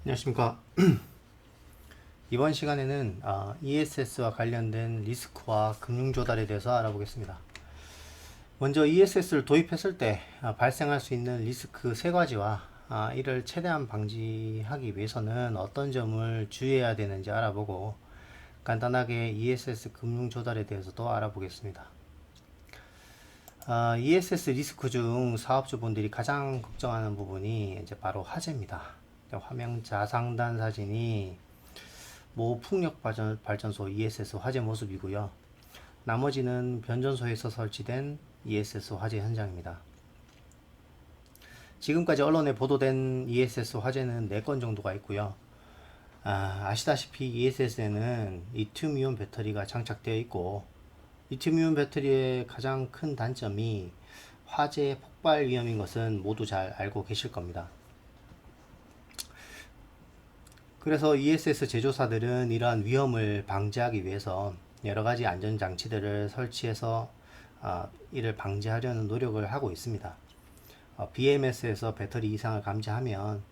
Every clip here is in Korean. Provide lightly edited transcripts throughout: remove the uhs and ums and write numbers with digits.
안녕하십니까. 이번 시간에는 ESS와 관련된 리스크와 금융 조달에 대해서 알아보겠습니다. 먼저 ESS를 도입했을 때 발생할 수 있는 리스크 세 가지와 이를 최대한 방지하기 위해서는 어떤 점을 주의해야 되는지 알아보고 간단하게 ESS 금융 조달에 대해서도 알아보겠습니다. ESS 리스크 중 사업주분들이 가장 걱정하는 부분이 이제 바로 화재입니다. 화명 자상단 사진이 모 풍력 발전소 ESS 화재 모습이고요. 나머지는 변전소에서 설치된 ESS 화재 현장입니다. 지금까지 언론에 보도된 ESS 화재는 4건 정도가 있고요. 아시다시피 ESS에는 리튬이온 배터리가 장착되어 있고, 리튬이온 배터리의 가장 큰 단점이 화재 폭발 위험인 것은 모두 잘 알고 계실 겁니다. 그래서 ESS 제조사들은 이러한 위험을 방지하기 위해서 여러가지 안전장치들을 설치해서 이를 방지하려는 노력을 하고 있습니다. BMS에서 배터리 이상을 감지하면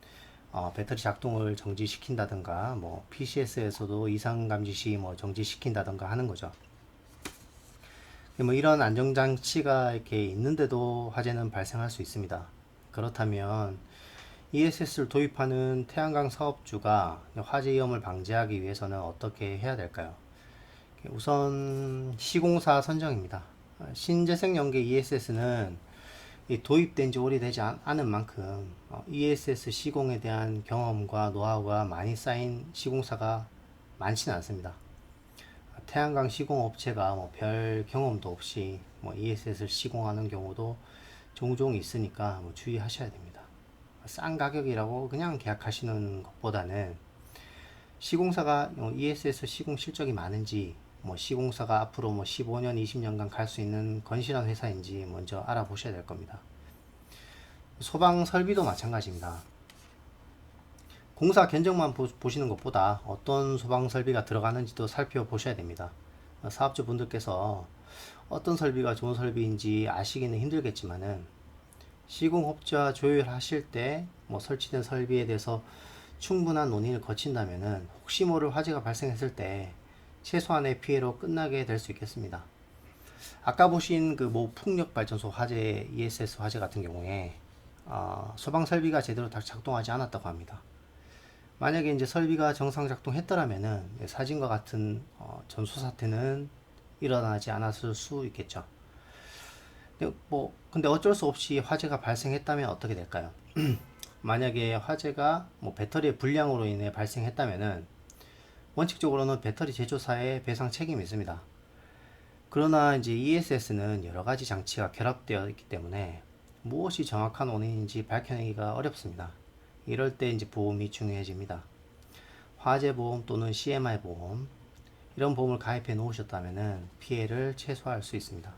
배터리 작동을 정지시킨다든가, PCS에서도 이상 감지 시 정지시킨다든가 하는 거죠. 이런 안전장치가 이렇게 있는데도 화재는 발생할 수 있습니다. 그렇다면 ESS를 도입하는 태양광 사업주가 화재 위험을 방지하기 위해서는 어떻게 해야 될까요? 우선 시공사 선정입니다. 신재생 연계 ESS는 도입된 지 오래되지 않은 만큼 ESS 시공에 대한 경험과 노하우가 많이 쌓인 시공사가 많지는 않습니다. 태양광 시공업체가 별 경험도 없이 ESS를 시공하는 경우도 종종 있으니까 주의하셔야 됩니다. 싼 가격이라고 그냥 계약하시는 것보다는 시공사가 ESS 시공 실적이 많은지, 시공사가 앞으로 15년, 20년간 갈 수 있는 건실한 회사인지 먼저 알아보셔야 될 겁니다. 소방 설비도 마찬가지입니다. 공사 견적만 보시는 것보다 어떤 소방 설비가 들어가는지도 살펴보셔야 됩니다. 사업주분들께서 어떤 설비가 좋은 설비인지 아시기는 힘들겠지만은 시공업체와 조율하실 때 설치된 설비에 대해서 충분한 논의를 거친다면은 혹시 모를 화재가 발생했을 때 최소한의 피해로 끝나게 될 수 있겠습니다. 아까 보신 그 모 풍력 발전소 화재, ESS 화재 같은 경우에 소방 설비가 제대로 작동하지 않았다고 합니다. 만약에 이제 설비가 정상 작동했더라면은 사진과 같은 전소 사태는 일어나지 않았을 수 있겠죠. 근데 어쩔 수 없이 화재가 발생했다면 어떻게 될까요? 만약에 화재가 배터리의 불량으로 인해 발생했다면은 원칙적으로는 배터리 제조사의 배상 책임이 있습니다. 그러나 이제 ESS는 여러 가지 장치가 결합되어 있기 때문에 무엇이 정확한 원인인지 밝혀내기가 어렵습니다. 이럴 때 이제 보험이 중요해집니다. 화재 보험 또는 CMI 보험, 이런 보험을 가입해 놓으셨다면은 피해를 최소화할 수 있습니다.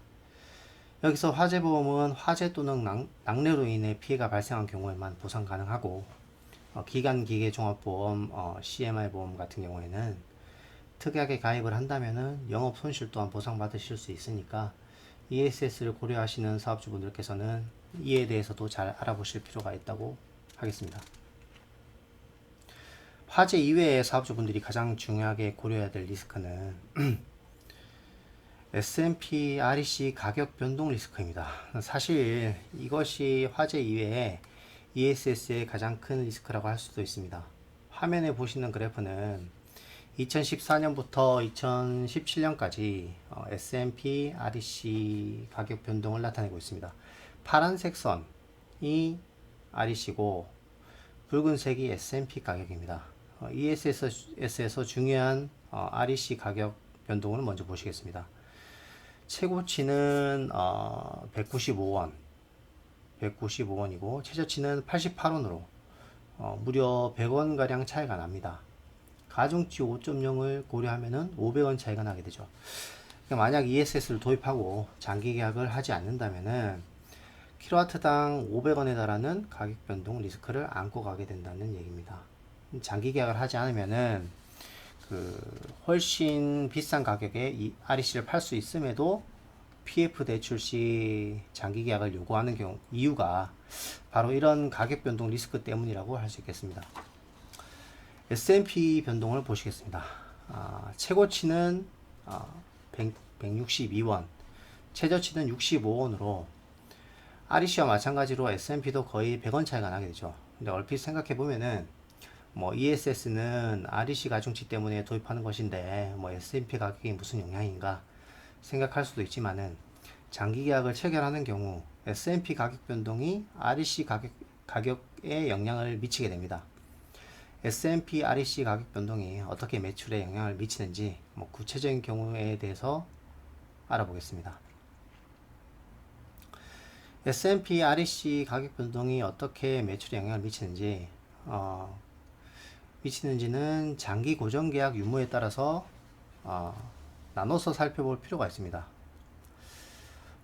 여기서 화재보험은 화재 또는 낙뢰로 인해 피해가 발생한 경우에만 보상 가능하고, 기간기계종합보험, CMI 보험 같은 경우에는 특약에 가입을 한다면은 영업 손실 또한 보상받으실 수 있으니까 ESS를 고려하시는 사업주분들께서는 이에 대해서도 잘 알아보실 필요가 있다고 하겠습니다. 화재 이외의 사업주분들이 가장 중요하게 고려해야 될 리스크는 S&P REC 가격 변동 리스크입니다. 사실 이것이 화재 이외에 ESS의 가장 큰 리스크라고 할 수도 있습니다. 화면에 보시는 그래프는 2014년부터 2017년까지 S&P REC 가격 변동을 나타내고 있습니다. 파란색 선이 REC고 붉은색이 S&P 가격입니다. ESS에서 중요한 REC 가격 변동을 먼저 보시겠습니다. 최고치는 195원, 195원이고 최저치는 88원으로 무려 100원 가량 차이가 납니다. 가중치 5.0을 고려하면은 500원 차이가 나게 되죠. 그러니까 만약 ESS를 도입하고 장기 계약을 하지 않는다면은 킬로와트당 500원에 달하는 가격 변동 리스크를 안고 가게 된다는 얘기입니다. 장기 계약을 하지 않으면은 훨씬 비싼 가격에 이 REC를 팔 수 있음에도 PF 대출 시 장기 계약을 요구하는 이유가 바로 이런 가격 변동 리스크 때문이라고 할 수 있겠습니다. S&P 변동을 보시겠습니다. 최고치는 162원, 최저치는 65원으로 REC와 마찬가지로 S&P도 거의 100원 차이가 나게 되죠. 근데 얼핏 생각해 보면은 뭐 ESS는 REC 가중치 때문에 도입하는 것인데 뭐 S&P 가격이 무슨 영향인가 생각할 수도 있지만은 장기 계약을 체결하는 경우 S&P 가격 변동이 REC 가격에 영향을 미치게 됩니다. S&P REC 가격 변동이 어떻게 매출에 영향을 미치는지 뭐 구체적인 경우에 대해서 알아보겠습니다. S&P REC 가격 변동이 어떻게 매출에 영향을 미치는지는 장기 고정 계약 유무에 따라서 나눠서 살펴볼 필요가 있습니다.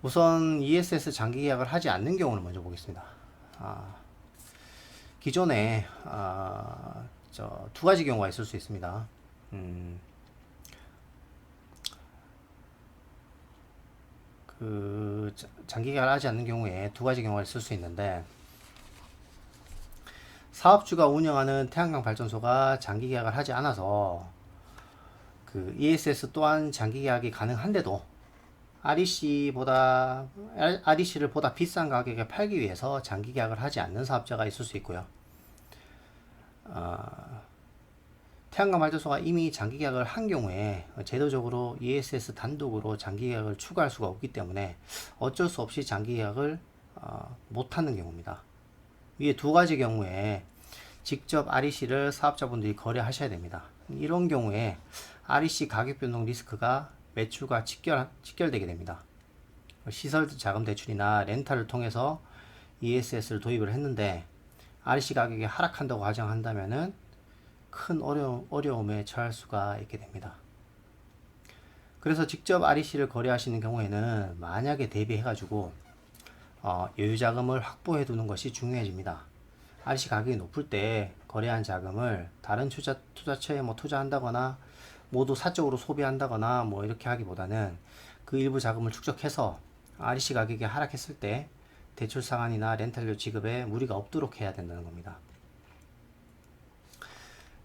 우선 ESS 장기 계약을 하지 않는 경우를 먼저 보겠습니다. 기존에 두 가지 경우가 있을 수 있습니다. 장기 계약을 하지 않는 경우에 두 가지 경우가 있을 수 있는데, 사업주가 운영하는 태양광 발전소가 장기 계약을 하지 않아서 그 ESS 또한 장기 계약이 가능한데도 REC를 보다 비싼 가격에 팔기 위해서 장기 계약을 하지 않는 사업자가 있을 수 있고요. 태양광 발전소가 이미 장기 계약을 한 경우에 제도적으로 ESS 단독으로 장기 계약을 추가할 수가 없기 때문에 어쩔 수 없이 장기 계약을 못하는 경우입니다. 위에 두 가지 경우에 직접 REC를 사업자분들이 거래하셔야 됩니다. 이런 경우에 REC 가격 변동 리스크가 매출과 직결되게 됩니다. 시설 자금 대출이나 렌탈을 통해서 ESS를 도입을 했는데 REC 가격이 하락한다고 가정한다면은 큰 어려움에 처할 수가 있게 됩니다. 그래서 직접 REC를 거래하시는 경우에는 만약에 대비해 가지고 여유 자금을 확보해 두는 것이 중요해집니다. REC 가격이 높을 때 거래한 자금을 다른 투자처에 투자한다거나 모두 사적으로 소비한다거나 이렇게 하기보다는 그 일부 자금을 축적해서 REC 가격이 하락했을 때 대출 상환이나 렌탈료 지급에 무리가 없도록 해야 된다는 겁니다.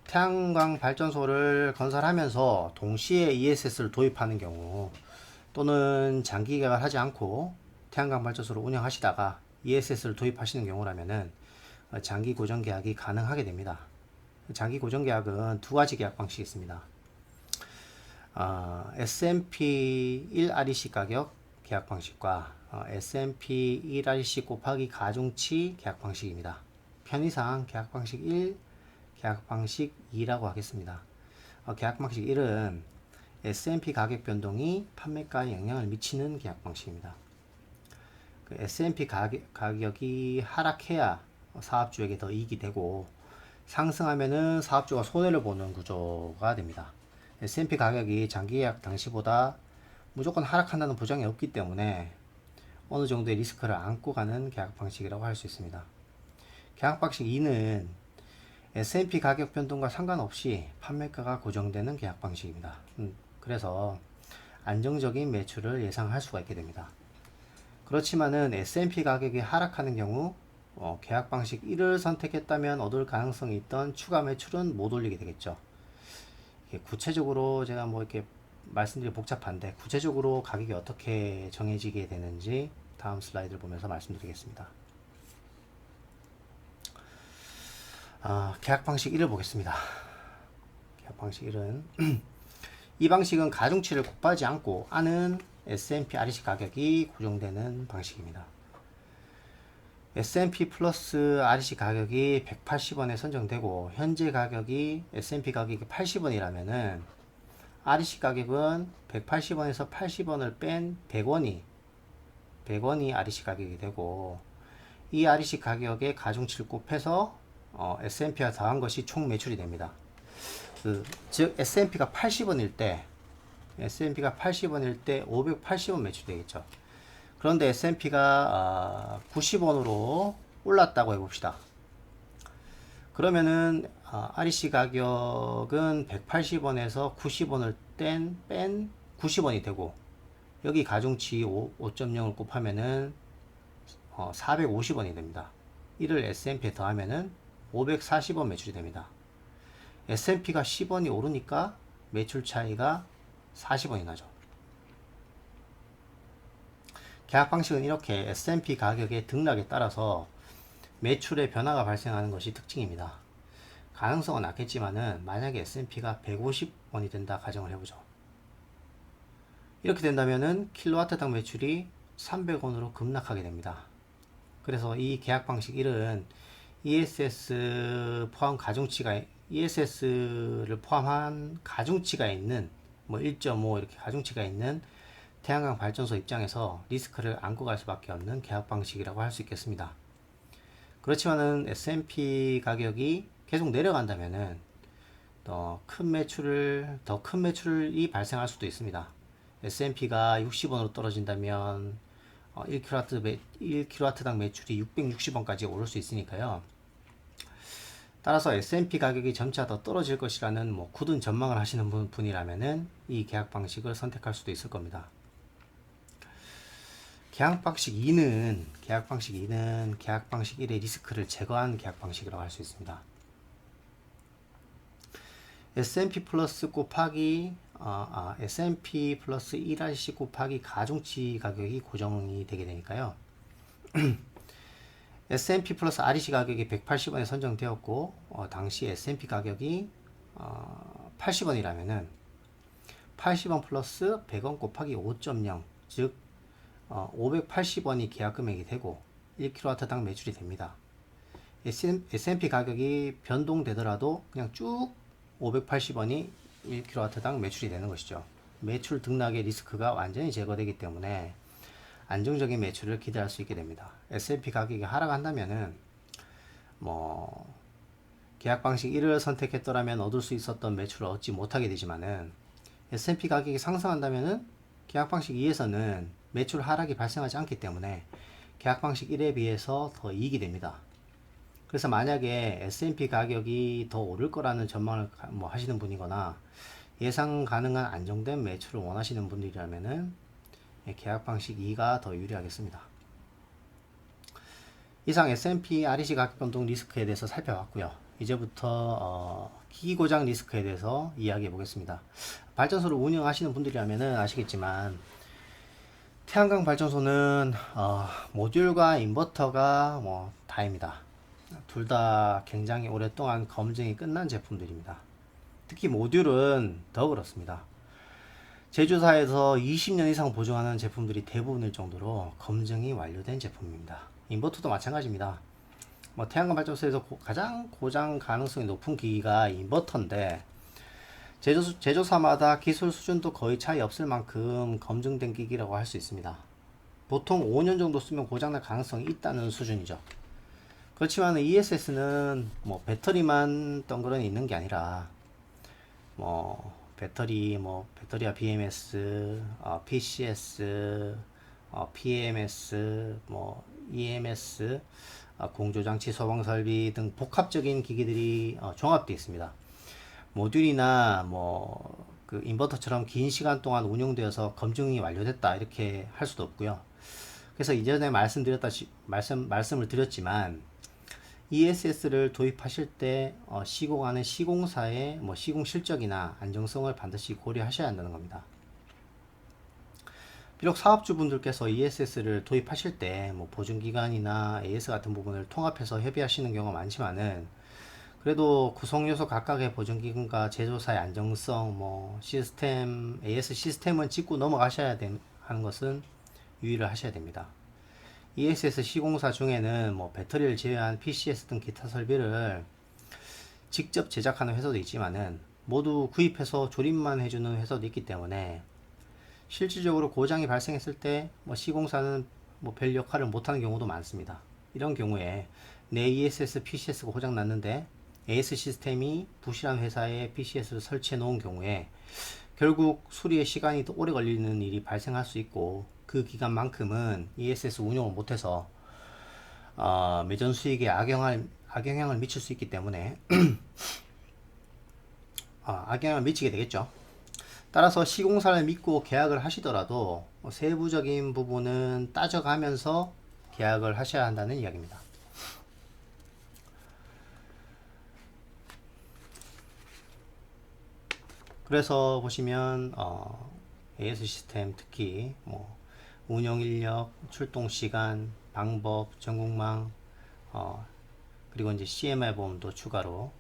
태양광 발전소를 건설하면서 동시에 ESS를 도입하는 경우, 또는 장기 계약을 하지 않고 태양광 발전소를 운영하시다가 ESS를 도입하시는 경우라면은 장기 고정 계약이 가능하게 됩니다. 장기 고정 계약은 두 가지 계약 방식이 있습니다. S&P 1 REC 가격 계약 방식과 S&P 1 REC 곱하기 가중치 계약 방식입니다. 편의상 계약 방식 1, 계약 방식 2라고 하겠습니다. 계약 방식 1은 S&P 가격 변동이 판매가에 영향을 미치는 계약 방식입니다. S&P 가격이 하락해야 사업주에게 더 이익이 되고, 상승하면은 사업주가 손해를 보는 구조가 됩니다. S&P 가격이 장기 계약 당시보다 무조건 하락한다는 보장이 없기 때문에 어느 정도의 리스크를 안고 가는 계약 방식이라고 할 수 있습니다. 계약 방식 2는 S&P 가격 변동과 상관없이 판매가가 고정되는 계약 방식입니다. 그래서 안정적인 매출을 예상할 수가 있게 됩니다. 그렇지만은 S&P 가격이 하락하는 경우 계약 방식 1을 선택했다면 얻을 가능성이 있던 추가 매출은 못 올리게 되겠죠. 구체적으로 제가 이렇게 말씀드리기 복잡한데, 구체적으로 가격이 어떻게 정해지게 되는지 다음 슬라이드를 보면서 말씀드리겠습니다. 계약 방식 1을 보겠습니다. 계약 방식 1은 이 방식은 가중치를 곱하지 않고 아는 S&P REC 가격이 고정되는 방식입니다. S&P 플러스 REC 가격이 180원에 선정되고 현재 가격이 S&P 가격이 80원이라면은 REC 가격은 180원에서 80원을 뺀 100원이 REC 가격이 되고, 이 REC 가격에 가중치를 곱해서 S&P와 더한 것이 총 매출이 됩니다. 즉 S&P가 80원일 때 580원 매출이 되겠죠. 그런데 S&P가 90원으로 올랐다고 해봅시다. 그러면은 REC 가격은 180원에서 90원을 뺀 90원이 되고, 여기 가중치 5.0을 곱하면은 450원이 됩니다. 이를 S&P에 더하면은 540원 매출이 됩니다. S&P가 10원이 오르니까 매출 차이가 40원이 나죠. 계약 방식은 이렇게 S&P 가격의 등락에 따라서 매출의 변화가 발생하는 것이 특징입니다. 가능성은 낮겠지만은 만약에 S&P가 150원이 된다 가정을 해보죠. 이렇게 된다면은 킬로와트당 매출이 300원으로 급락하게 됩니다. 그래서 이 계약 방식 1은 ESS 포함 가중치가 ESS를 포함한 가중치가 있는 뭐 1.5 이렇게 가중치가 있는 태양광 발전소 입장에서 리스크를 안고 갈 수밖에 없는 계약 방식이라고 할 수 있겠습니다. 그렇지만은 S&P 가격이 계속 내려간다면은 더 큰 매출이 발생할 수도 있습니다. S&P가 60원으로 떨어진다면 1kW당 매출이 660원까지 오를 수 있으니까요. 따라서 S&P 가격이 점차 더 떨어질 것이라는 뭐 굳은 전망을 하시는 분이라면은 이 계약 방식을 선택할 수도 있을 겁니다. 계약 방식 2는 계약 방식 1의 리스크를 제거한 계약 방식이라고 할 수 있습니다. S&P 플러스 곱하기 S&P 플러스 1RC 곱하기 가중치 가격이 고정이 되게 되니까요. S&P 플러스 REC 가격이 180원에 선정되었고 당시 S&P 가격이 80원이라면은 80원 플러스 100원 곱하기 5.0 즉 580원이 계약 금액이 되고 1kW당 매출이 됩니다. S&P 가격이 변동되더라도 그냥 쭉 580원이 1kW당 매출이 되는 것이죠. 매출 등락의 리스크가 완전히 제거되기 때문에 안정적인 매출을 기대할 수 있게 됩니다. S&P 가격이 하락한다면은 뭐 계약 방식 1을 선택했더라면 얻을 수 있었던 매출을 얻지 못하게 되지만은 S&P 가격이 상승한다면은 계약 방식 2에서는 매출 하락이 발생하지 않기 때문에 계약 방식 1에 비해서 더 이익이 됩니다. 그래서 만약에 S&P 가격이 더 오를 거라는 전망을 뭐 하시는 분이거나 예상 가능한 안정된 매출을 원하시는 분들이라면은 계약 방식 2가 더 유리하겠습니다. 이상 S&P REC 가격 변동 리스크에 대해서 살펴봤고요. 이제부터 기기 고장 리스크에 대해서 이야기해 보겠습니다. 발전소를 운영하시는 분들이라면은 아시겠지만 태양광 발전소는 모듈과 인버터가 뭐 다입니다. 둘 다 굉장히 오랫동안 검증이 끝난 제품들입니다. 특히 모듈은 더 그렇습니다. 제조사에서 20년 이상 보증하는 제품들이 대부분일 정도로 검증이 완료된 제품입니다. 인버터도 마찬가지입니다. 뭐 태양광 발전소에서 가장 고장 가능성이 높은 기기가 인버터인데 제조사마다 기술 수준도 거의 차이 없을 만큼 검증된 기기라고 할 수 있습니다. 보통 5년 정도 쓰면 고장날 가능성이 있다는 수준이죠. 그렇지만 ESS는 뭐 배터리만 덩그러니 있는 게 아니라 배터리와 BMS, PCS, PMS, EMS, 공조장치 소방설비 등 복합적인 기기들이 종합되어 있습니다. 모듈이나 그 인버터처럼 긴 시간 동안 운용되어서 검증이 완료됐다 이렇게 할 수도 없고요. 그래서 이전에 말씀을 드렸지만 ESS를 도입하실 때 시공하는 시공사의 시공 실적이나 안정성을 반드시 고려하셔야 한다는 겁니다. 비록 사업주분들께서 ESS를 도입하실 때 보증기간이나 AS 같은 부분을 통합해서 협의하시는 경우가 많지만은 그래도 구성요소 각각의 보증기간과 제조사의 안정성, 시스템, AS 시스템은 짚고 넘어가셔야 하는 것은 유의를 하셔야 됩니다. ESS 시공사 중에는 배터리를 제외한 PCS 등 기타 설비를 직접 제작하는 회사도 있지만은 모두 구입해서 조립만 해주는 회사도 있기 때문에 실질적으로 고장이 발생했을 때 시공사는 별 역할을 못하는 경우도 많습니다. 이런 경우에 내 ESS, PCS가 고장 났는데 AS 시스템이 부실한 회사에 PCS를 설치해 놓은 경우에 결국 수리의 시간이 더 오래 걸리는 일이 발생할 수 있고 그 기간만큼은 ESS 운용을 못해서 매전 수익에 악영향을 미칠 수 있기 때문에 악영향을 미치게 되겠죠. 따라서 시공사를 믿고 계약을 하시더라도 세부적인 부분은 따져가면서 계약을 하셔야 한다는 이야기입니다. 그래서 보시면 AS 시스템 특히 뭐 운영 인력, 출동 시간, 방법, 전국망, 그리고 이제 CMI 보험도 추가로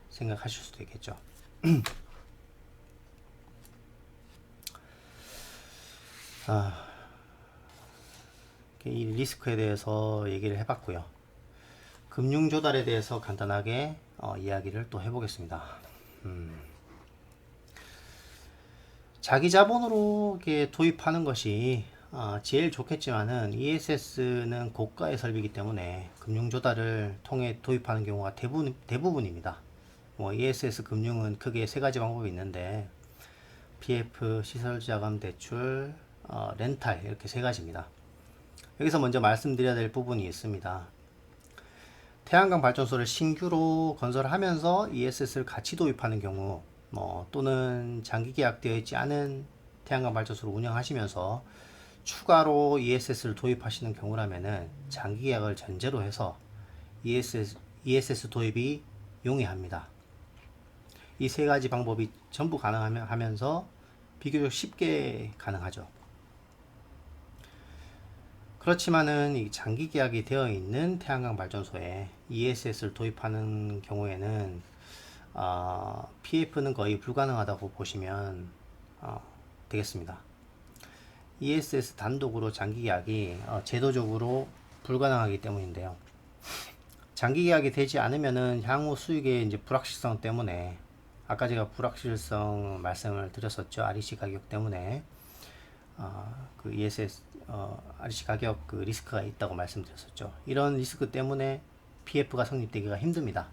생각하실 수도 있겠죠. 이 리스크에 대해서 얘기를 해봤고요. 금융 조달에 대해서 간단하게 이야기를 또 해보겠습니다. 자기 자본으로 이렇게 도입하는 것이 제일 좋겠지만은 ESS는 고가의 설비이기 때문에 금융 조달을 통해 도입하는 경우가 대부분입니다. 뭐 ESS 금융은 크게 세 가지 방법이 있는데 PF, 시설자금 대출, 렌탈 이렇게 세 가지입니다. 여기서 먼저 말씀드려야 될 부분이 있습니다. 태양광 발전소를 신규로 건설하면서 ESS를 같이 도입하는 경우 또는 장기 계약되어 있지 않은 태양광 발전소를 운영하시면서 추가로 ESS를 도입하시는 경우라면은 장기 계약을 전제로 해서 ESS 도입이 용이합니다. 이 세 가지 방법이 전부 가능하면서 비교적 쉽게 가능하죠. 그렇지만은 이 장기 계약이 되어 있는 태양광 발전소에 ESS를 도입하는 경우에는 PF는 거의 불가능하다고 보시면 되겠습니다. ESS 단독으로 장기 계약이 제도적으로 불가능하기 때문인데요. 장기 계약이 되지 않으면은 향후 수익의 이제 불확실성 때문에 아까 제가 불확실성 말씀을 드렸었죠. REC 가격 때문에 그 ESS REC 가격 그 리스크가 있다고 말씀드렸었죠. 이런 리스크 때문에 PF가 성립되기가 힘듭니다.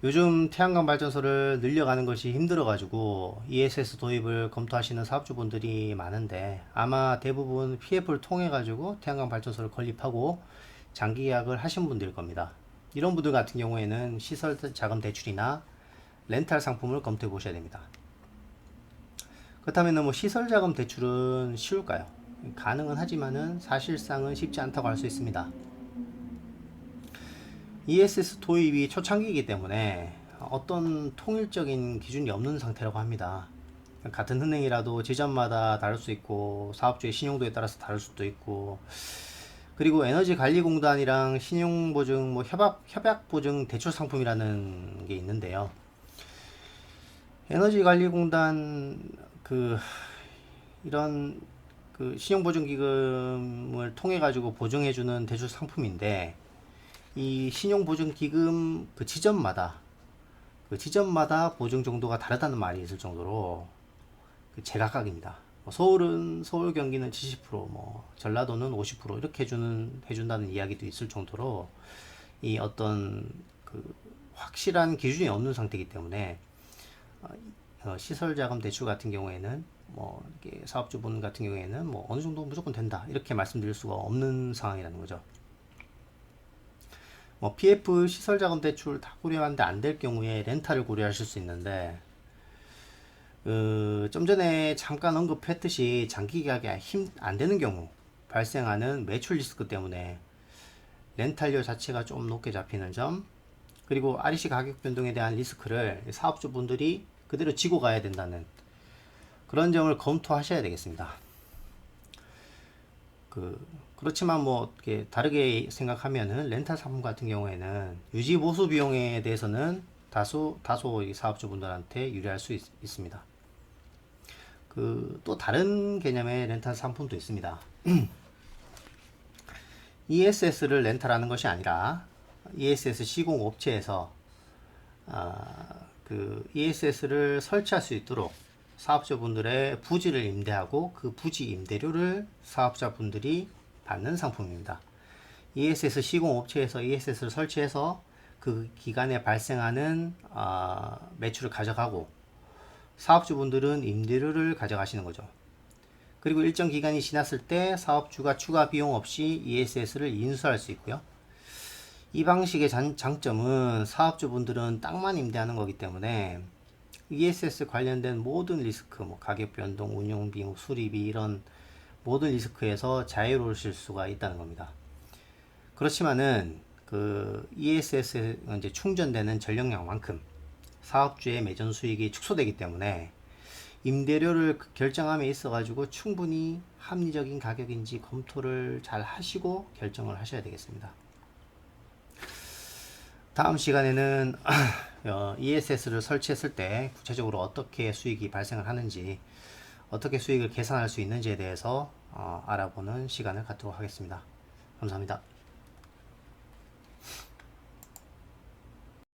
요즘 태양광 발전소를 늘려가는 것이 힘들어 가지고 ESS 도입을 검토하시는 사업주분들이 많은데 아마 대부분 PF를 통해 가지고 태양광 발전소를 건립하고 장기 계약을 하신 분들일 겁니다. 이런 분들 같은 경우에는 시설 자금 대출이나 렌탈 상품을 검토해 보셔야 됩니다. 그렇다면 뭐 시설 자금 대출은 쉬울까요? 가능은 하지만은 사실상은 쉽지 않다고 할 수 있습니다. ESS 도입이 초창기이기 때문에 어떤 통일적인 기준이 없는 상태라고 합니다. 같은 은행이라도 지점마다 다를 수 있고 사업주의 신용도에 따라서 다를 수도 있고 그리고 에너지관리공단이랑 신용보증 뭐 협약보증 대출 상품이라는 게 있는데요. 에너지관리공단 이런 신용보증기금을 통해 가지고 보증해주는 대출 상품인데 이 신용보증기금 지점마다 보증 정도가 다르다는 말이 있을 정도로 제각각입니다. 서울은 서울 경기는 70%, 전라도는 50% 이렇게 해준다는 이야기도 있을 정도로 이 어떤 확실한 기준이 없는 상태이기 때문에 시설자금 대출 같은 경우에는 이렇게 사업주분 같은 경우에는 어느 정도 무조건 된다 이렇게 말씀드릴 수가 없는 상황이라는 거죠. PF 시설자금 대출 다 고려하는데 안 될 경우에 렌탈을 고려하실 수 있는데 좀 전에 잠깐 언급했듯이 장기 계약이 안 되는 경우 발생하는 매출 리스크 때문에 렌탈료 자체가 좀 높게 잡히는 점 그리고 REC 가격 변동에 대한 리스크를 사업주분들이 그대로 지고 가야 된다는 그런 점을 검토하셔야 되겠습니다. 그렇지만 이렇게 다르게 생각하면은 렌탈 상품 같은 경우에는 유지 보수 비용에 대해서는 다소 이 사업주분들한테 유리할 수 있습니다. 또 다른 개념의 렌탈 상품도 있습니다. ESS를 렌탈하는 것이 아니라 ESS 시공 업체에서 ESS를 설치할 수 있도록 사업자분들의 부지를 임대하고 그 부지 임대료를 사업자분들이 받는 상품입니다. ESS 시공 업체에서 ESS를 설치해서 그 기간에 발생하는 매출을 가져가고 사업주분들은 임대료를 가져가시는 거죠. 그리고 일정 기간이 지났을 때 사업주가 추가 비용 없이 ESS를 인수할 수 있고요. 이 방식의 장점은 사업주분들은 땅만 임대하는 거기 때문에 ESS 관련된 모든 리스크, 가격 변동, 운영비, 수리비 이런 모든 리스크에서 자유로우실 수가 있다는 겁니다. 그렇지만은 ESS에 이제 충전되는 전력량만큼 사업주의 매전 수익이 축소되기 때문에 임대료를 결정함에 있어 가지고 충분히 합리적인 가격인지 검토를 잘 하시고 결정을 하셔야 되겠습니다. 다음 시간에는 ESS를 설치했을 때 구체적으로 어떻게 수익이 발생을 하는지, 어떻게 수익을 계산할 수 있는지에 대해서 알아보는 시간을 갖도록 하겠습니다. 감사합니다.